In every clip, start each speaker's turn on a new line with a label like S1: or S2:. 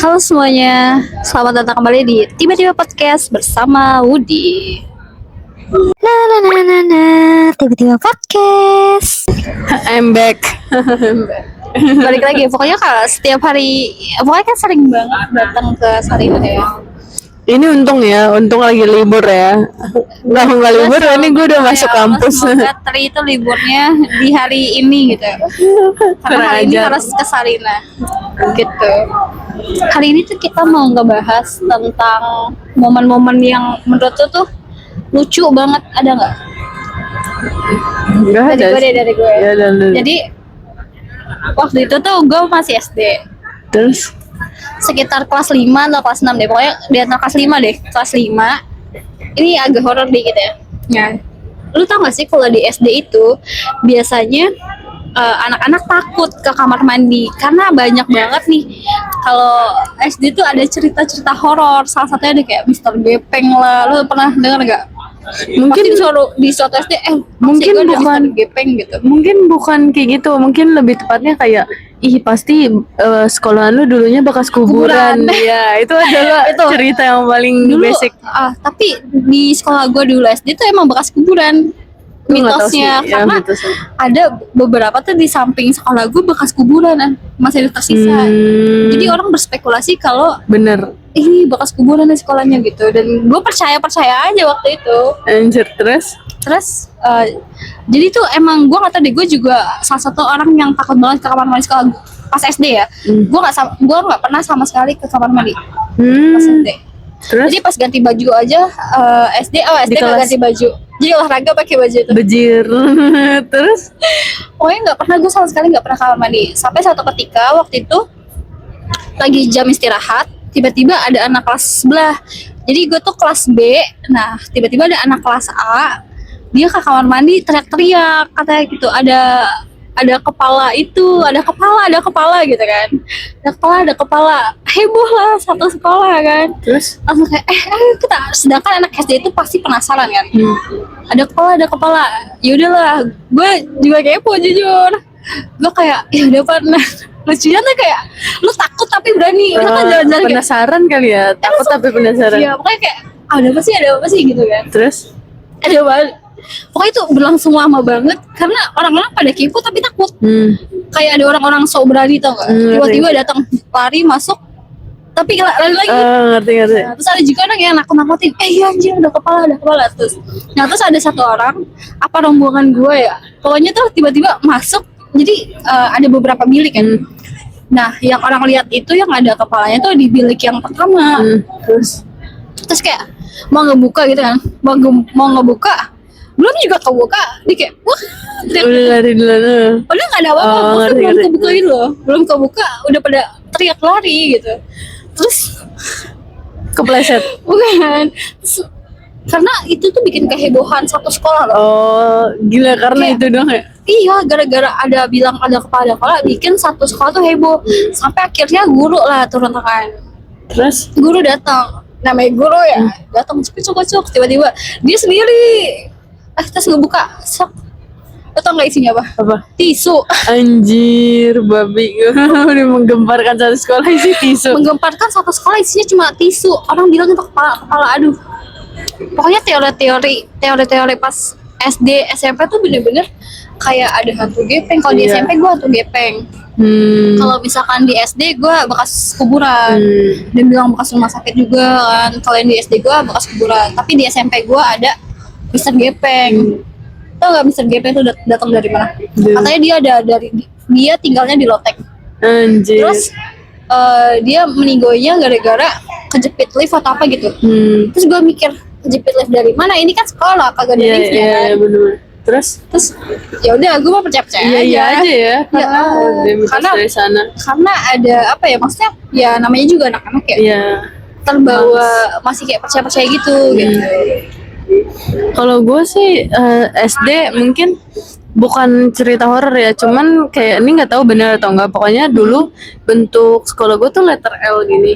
S1: Halo semuanya, selamat datang kembali di Tiba-Tiba Podcast bersama Woody. Tiba-Tiba Podcast.
S2: I'm back.
S1: Balik lagi, pokoknya kalau setiap hari, pokoknya kan sering banget datang ke Sarina ya.
S2: Ini untung lagi libur ya. Nggak libur, ini gue udah masuk kampus.
S1: Semoga Tri itu liburnya di hari ini gitu. Karena hari ini harus ke Sarina gitu. Hari ini tuh kita mau ngebahas tentang momen-momen yang menurut tuh lucu banget, ada nggak?
S2: Nggak ada.
S1: Dari gue.
S2: Ya,
S1: Jadi waktu itu tuh gue masih SD.
S2: Terus
S1: Sekitar kelas 5 atau kelas 6 deh. Pokoknya di antara kelas 5 deh. Kelas 5. Ini agak horor dikit ya. Ya. Lu tau gak sih kalau di SD itu biasanya anak-anak takut ke kamar mandi karena banyak banget nih. Kalau SD tuh ada cerita-cerita horor. Salah satunya ada kayak Mister Gepeng lah. Lu pernah dengar gak?
S2: mungkin
S1: di suatu SD
S2: mungkin
S1: ada
S2: bukan
S1: Mister Gepeng gitu.
S2: mungkin bukan kayak gitu. Mungkin lebih tepatnya kayak pasti sekolahan lu dulunya bekas kuburan. Ya, itu adalah
S1: Itu.
S2: cerita yang paling
S1: Dulu,
S2: basic.
S1: tapi di sekolah gue dulu SD tuh emang bekas kuburan.
S2: Gue nggak tahu sih,
S1: Mitosnya
S2: ya,
S1: karena
S2: mitosnya.
S1: ada beberapa tuh di samping sekolah gue bekas kuburan masih ada tersisa. Jadi orang berspekulasi kalau
S2: Bener.
S1: ini bekas kuburan di sekolahnya gitu, dan gue percaya aja waktu itu.
S2: Anjir, terus
S1: Jadi tuh emang gue nggak tahu deh, gue juga salah satu orang yang takut banget ke kamar mandi sekolah pas SD ya. Gue nggak pernah sama sekali ke kamar mandi pas SD.
S2: Terus
S1: Jadi pas ganti baju aja SD
S2: Di
S1: nggak
S2: kelas.
S1: ganti baju. Jadi olahraga pakai baju itu.
S2: bejir. Terus
S1: Pokoknya nggak pernah, gue sama sekali nggak pernah kamar mandi. Sampai satu ketika waktu itu lagi jam istirahat, tiba-tiba ada anak kelas sebelah. Jadi gue tuh kelas B. Nah tiba-tiba ada anak kelas A, dia ke kamar mandi teriak-teriak katanya gitu, ada kepala itu, ada kepala gitu kan, ada kepala, heboh lah satu sekolah kan.
S2: terus
S1: Langsung kayak kita, sedangkan anak SD itu pasti penasaran kan. Ada kepala, yaudahlah gue juga kepo jujur. Gue kayak ya udah pernah. Lucunya tuh kayak lu takut tapi berani. Lu kan jalan-jalan kayak,
S2: penasaran kali ya, takut tapi penasaran.
S1: iya pokoknya kayak ada apa sih gitu kan.
S2: Terus
S1: Ada banget. Pokoknya itu berlangsung lama banget karena orang-orang pada kepo tapi takut. Kayak ada orang-orang sok berani tau gak? Tiba-tiba datang lari masuk tapi lari lagi.
S2: ngerti.
S1: Nah, terus ada juga orang yang nakut-nakutin, iya anjir ada kepala terus. Nah terus ada satu orang, apa rombongan gue ya, pokoknya tuh tiba-tiba masuk. Jadi ada beberapa bilik kan. Nah yang orang lihat itu yang ada kepalanya tuh di bilik yang pertama. Terus kayak mau ngebuka gitu kan, mau ngebuka, belum juga kebuka, dia kayak wah,
S2: udah lari dulu.
S1: padahal nggak ada apa-apa, maksudnya belum
S2: ngerti.
S1: kebuka gitu loh, belum kebuka udah pada teriak lari gitu. Terus
S2: Kepleset.
S1: bukan, karena itu tuh bikin kehebohan satu sekolah loh.
S2: Oh gila, karena
S1: Kayak-
S2: itu dong ya.
S1: Iya, gara-gara ada bilang ada kepala bikin satu sekolah tuh heboh. Sampai akhirnya guru lah turun tangan.
S2: Terus
S1: Guru datang, namanya guru ya, datang cuk tiba-tiba dia sendiri. Terus ngebuka, sok. Lo tau nggak isinya apa? Tisu.
S2: anjir, babi. Udah menggemparkan satu sekolah isi tisu.
S1: Menggemparkan satu sekolah isinya cuma tisu. Orang bilang itu kepala, aduh. Pokoknya teori-teori pas SD SMP tuh bener-bener kayak ada hantu gepeng. Kalau di
S2: Iya.
S1: SMP gue hantu gepeng. Kalau misalkan di SD gue bekas kuburan. Dan bilang bekas rumah sakit juga kan. Kalau yang di SD gue bekas kuburan. Tapi di SMP gue ada Mister Gepeng. Tau gak Mister Gepeng itu datang dari mana? Katanya dia tinggalnya di Lotek.
S2: Anjir.
S1: Terus dia meninggalnya gara-gara kejepit lift atau apa gitu. Terus gue mikir, kejepit lift dari mana? Ini kan sekolah, kagak ada liftnya kan.
S2: Iya bener. Terus
S1: Ya udah, gue mau percaya
S2: iya aja ya. Karena dia mitos
S1: karena
S2: dari sana.
S1: karena ada apa ya, maksudnya ya namanya juga anak-anak ya,
S2: Iya.
S1: terbawa masih kayak percaya gitu.
S2: Kalau gue sih SD mungkin bukan cerita horor ya, cuman kayak ini nggak tahu benar atau enggak. Pokoknya dulu bentuk sekolah gue tuh letter L gini.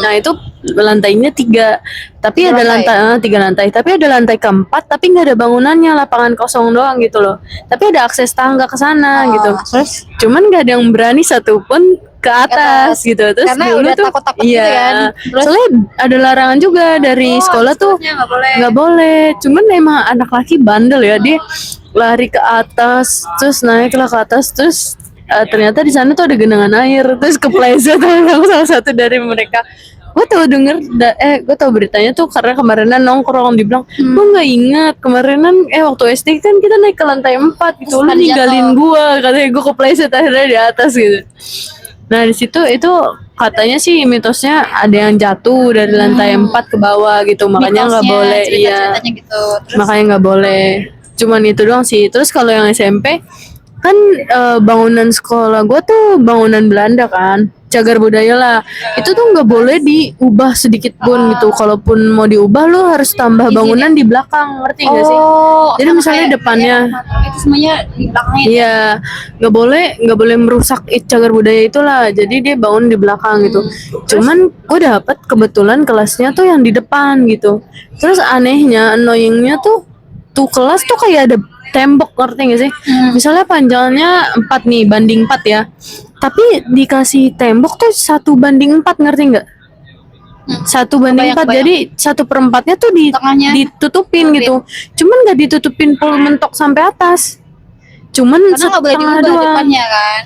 S2: Nah itu lantainya 3, tapi ada lantai 3 lantai, tapi ada lantai keempat, tapi nggak ada bangunannya, lapangan kosong doang gitu loh. Tapi ada akses tangga ke sana gitu.
S1: Terus
S2: Cuman nggak ada yang berani satupun ke atas gitu. Terus
S1: Karena
S2: dulu
S1: udah
S2: tuh
S1: takut-takut
S2: iya.
S1: gitu kan. Terus
S2: Soalnya ada larangan juga dari sekolah tuh
S1: sekolahnya nggak boleh.
S2: nggak boleh. Cuman emang anak laki bandel ya, dia lari ke atas, terus naiklah ke atas, terus ternyata di sana tuh ada genangan air, terus kepleset sama salah satu dari mereka. Gue tahu beritanya tuh karena kemarinan nongkrong dibilang, lu nggak ingat kemarinan waktu SD kan kita naik ke lantai 4 gitu, lu
S1: Terus
S2: ninggalin
S1: jatuh.
S2: gua, katanya gue kepleset akhirnya di atas gitu. Nah di situ itu katanya sih mitosnya ada yang jatuh dari lantai 4 ke bawah gitu, makanya nggak
S1: Mitosnya,
S2: boleh. Iya,
S1: cerita-ceritanya gitu. Terus
S2: makanya nggak boleh. Cuman itu doang sih. Terus kalau yang SMP kan bangunan sekolah gue tuh bangunan Belanda kan, cagar budaya lah. Itu tuh nggak boleh diubah sedikit pun gitu. Kalaupun mau diubah lu harus tambah bangunan di belakang, ngerti nggak sih? Jadi
S1: sama
S2: misalnya
S1: kayak
S2: depannya,
S1: itu semuanya di belakangnya.
S2: iya, nggak boleh merusak cagar budaya itulah. Jadi dia bangun di belakang gitu. Cuman gue dapet kebetulan kelasnya tuh yang di depan gitu. Terus annoyingnya tuh kelas tuh kayak ada tembok, ngerti gak sih? Misalnya panjangnya 4 nih, banding 4 ya. Tapi dikasih tembok tuh 1:4, ngerti nggak? 1:4, jadi 1/4-nya tuh
S1: Tengahnya
S2: ditutupin gitu. Cuman nggak ditutupin full mentok sampai atas. Cuman
S1: karena nggak boleh
S2: setengah
S1: diubah
S2: doang.
S1: depannya kan.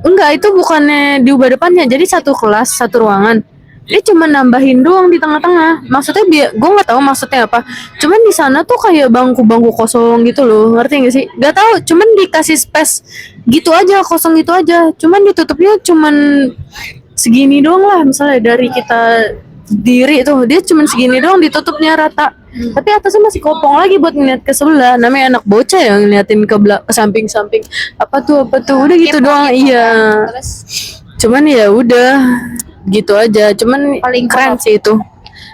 S2: Enggak, itu bukannya diubah depannya. Jadi satu kelas, satu ruangan. Dia cuma nambahin doang di tengah-tengah. Maksudnya gue nggak tahu maksudnya apa. Cuman di sana tuh kayak bangku-bangku kosong gitu loh, ngerti gak sih? Gak tahu. Cuman dikasih space gitu aja, kosong gitu aja. Cuman ditutupnya cuman segini doang lah. Misalnya dari kita diri tuh dia cuman segini doang ditutupnya rata. Tapi atasnya masih kopong lagi buat ngeliat ke sebelah. Namanya anak bocah yang ngeliatin ke samping-samping. Apa tuh udah gitu
S1: Kepo
S2: doang.
S1: gitu
S2: Iya.
S1: kan. Terus
S2: Cuman ya udah gitu aja. Cuman
S1: Paling
S2: keren
S1: top.
S2: sih itu.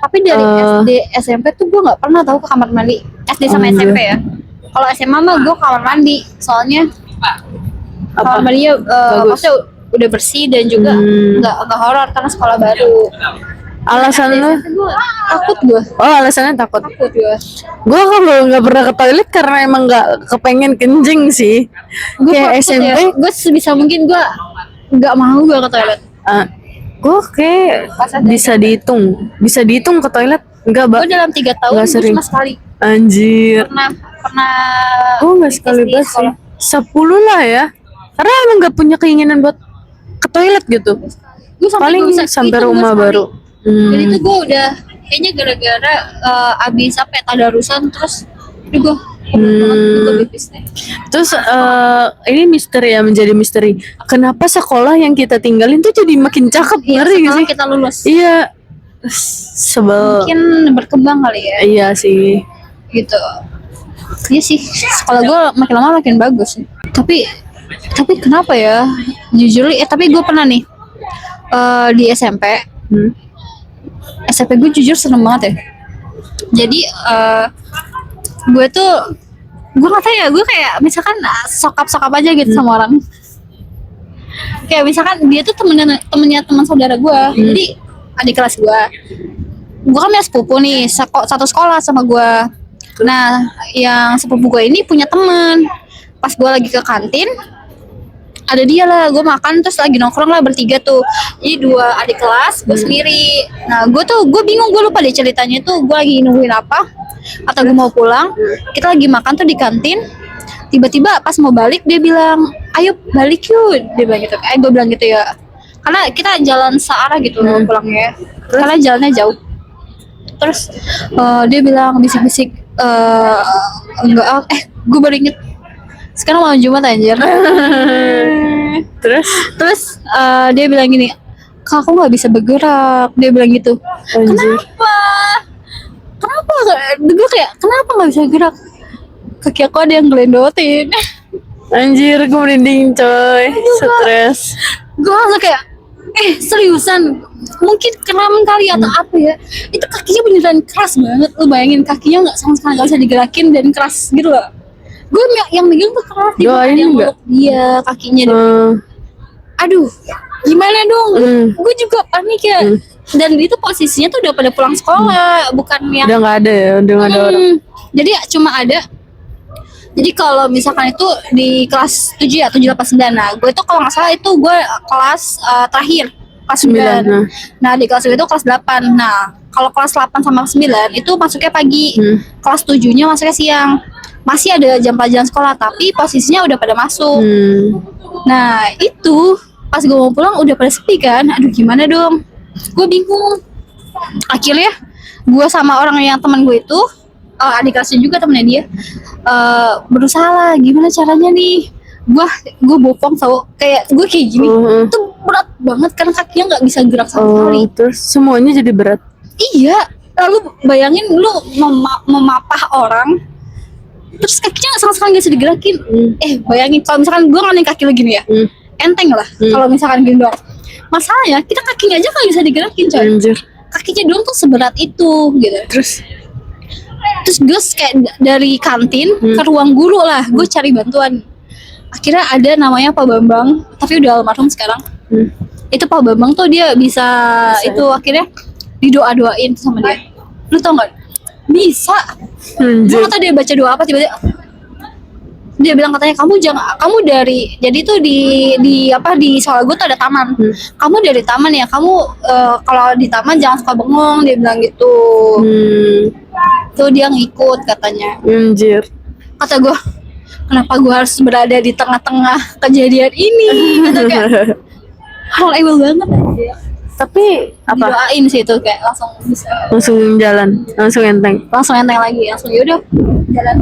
S1: tapi dari SD SMP tuh gue nggak pernah tahu ke kamar mandi. SD sama
S2: Anjir.
S1: SMP ya. Kalau SMA mah gue kamar mandi, soalnya kamar mandinya
S2: Bagus.
S1: maksudnya udah bersih dan juga nggak horor karena sekolah baru.
S2: Alasan lu?
S1: Takut gue.
S2: Oh, alasannya takut.
S1: Takut gue.
S2: Gue kalau nggak pernah ke toilet karena emang nggak kepengen kencing sih. Kayak SMP,
S1: Ya. Gue sebisa mungkin gue nggak mau gue ke toilet.
S2: gue kayak
S1: Pas ada
S2: bisa dihitung ke toilet. Enggak,
S1: Gue dalam 3 tahun
S2: Nggak
S1: gue
S2: sering.
S1: cuma sekali.
S2: Anjir.
S1: Pernah.
S2: Gue nggak sekali
S1: di
S2: banget sih.
S1: sekolah.
S2: 10 lah ya. Karena emang nggak punya keinginan buat ke toilet gitu.
S1: Gue
S2: Paling sampai rumah baru.
S1: Jadi tuh gue udah kayaknya gara-gara abis tadarusan terus gue pipis deh.
S2: Terus ini menjadi misteri. Kenapa sekolah yang kita tinggalin tuh jadi makin cakep, ngerti gak
S1: Setelah
S2: sih?
S1: kita lulus
S2: Iya, sebel.
S1: mungkin berkembang kali ya
S2: Iya sih.
S1: gitu. Iya sih, sekolah gue makin lama makin bagus sih. Tapi kenapa ya, jujur tapi gue pernah nih di SMP. SMP gue jujur seneng banget ya. Jadi gue tuh gue nggak tahu ya, gue kayak misalkan sokap aja gitu sama orang. Kayak misalkan dia tuh temennya teman saudara gue. Jadi adik kelas gue kan punya sepupu nih, satu sekolah sama gue. Nah, yang sepupu gue ini punya teman. Pas gue lagi ke kantin, ada dia lah, gue makan terus lagi nongkrong lah bertiga tuh. Jadi 2 adik kelas, gue sendiri. Nah, gue bingung, gue lupa deh ceritanya tuh. Gue lagi nungguin apa atau gue mau pulang. Kita lagi makan tuh di kantin. Tiba-tiba pas mau balik dia bilang, ayo balik yuk. Dia bilang gitu. Gue bilang gitu ya. Karena kita jalan searah gitu pulangnya. Karena jalannya jauh. Terus dia bilang bisik-bisik, enggak, gue baru inget. Sekarang malam Jumat anjir. Terus dia bilang gini, Kak, aku nggak bisa bergerak. Dia bilang gitu.
S2: Anjir.
S1: Kenapa? Gue kayak kenapa nggak bisa gerak? Kaki aku ada yang gelendotin.
S2: Anjir, gue merinding coy. Stres.
S1: Gue langsung kayak seriusan, mungkin kram kali atau apa ya. Itu kakinya beneran keras banget. Lu bayangin kakinya nggak sama sekali nggak bisa digerakin dan keras gitu loh. Gue yang megang tuh keras.
S2: Doain nggak?
S1: Dia kakinya. Aduh, gimana dong? Gue juga panik ya. Dan itu posisinya tuh udah pada pulang sekolah, bukan yang
S2: Udah nggak ada ya, udah nggak ada orang.
S1: Jadi cuma ada Jadi kalau misalkan itu di kelas 7 ya, 7, 8, 9. Nah, gue itu kalau nggak salah itu gue kelas terakhir, kelas 9.
S2: 9,
S1: Nah, di kelas 9 itu kelas 8. Nah, kalau kelas 8 sama 9 itu masuknya pagi. Kelas 7-nya masuknya siang. Masih ada jam pelajaran sekolah, tapi posisinya udah pada masuk. Nah, itu pas gue mau pulang udah pada sepi kan. Aduh, gimana dong? Gue bingung. Akhirnya gue sama orang yang teman gue itu, adik kelasnya juga temennya dia, berusaha lah gimana caranya nih. Gue bopong tau, kayak gue kayak gini itu berat banget karena kakinya nggak bisa gerak sama sekali.
S2: Terus semuanya jadi berat.
S1: Iya, lalu bayangin lu memapah orang terus kakinya sama sekali nggak bisa digerakin. Bayangin kalau misalkan gue ngalamin kaki lu gini ya, enteng lah. Kalau misalkan gini doang, masalahnya kita kakinya aja nggak bisa digerakin coy.
S2: Anjir.
S1: Kakinya doang tuh seberat itu gitu. Terus gue kayak dari kantin ke ruang guru lah, gue cari bantuan. Akhirnya ada namanya Pak Bambang, tapi udah almarhum sekarang. Itu Pak Bambang tuh dia bisa itu akhirnya didoa-doain sama dia. Lu tau nggak? Bisa. Gue nggak tahu dia baca doa apa, tiba-tiba dia bilang katanya kamu dari, jadi tuh di sekolah gue tuh ada taman. Kamu dari taman ya, kamu kalau di taman jangan suka bengong, dia bilang gitu. Tuh dia ngikut katanya.
S2: Anjir.
S1: Kata gue, kenapa gue harus berada di tengah-tengah kejadian ini? Gitu kayak hal ewel banget aja.
S2: Tapi apa?
S1: Didoain sih itu kayak langsung bisa.
S2: Langsung jalan, langsung enteng.
S1: Langsung enteng lagi, langsung yaudah jalan.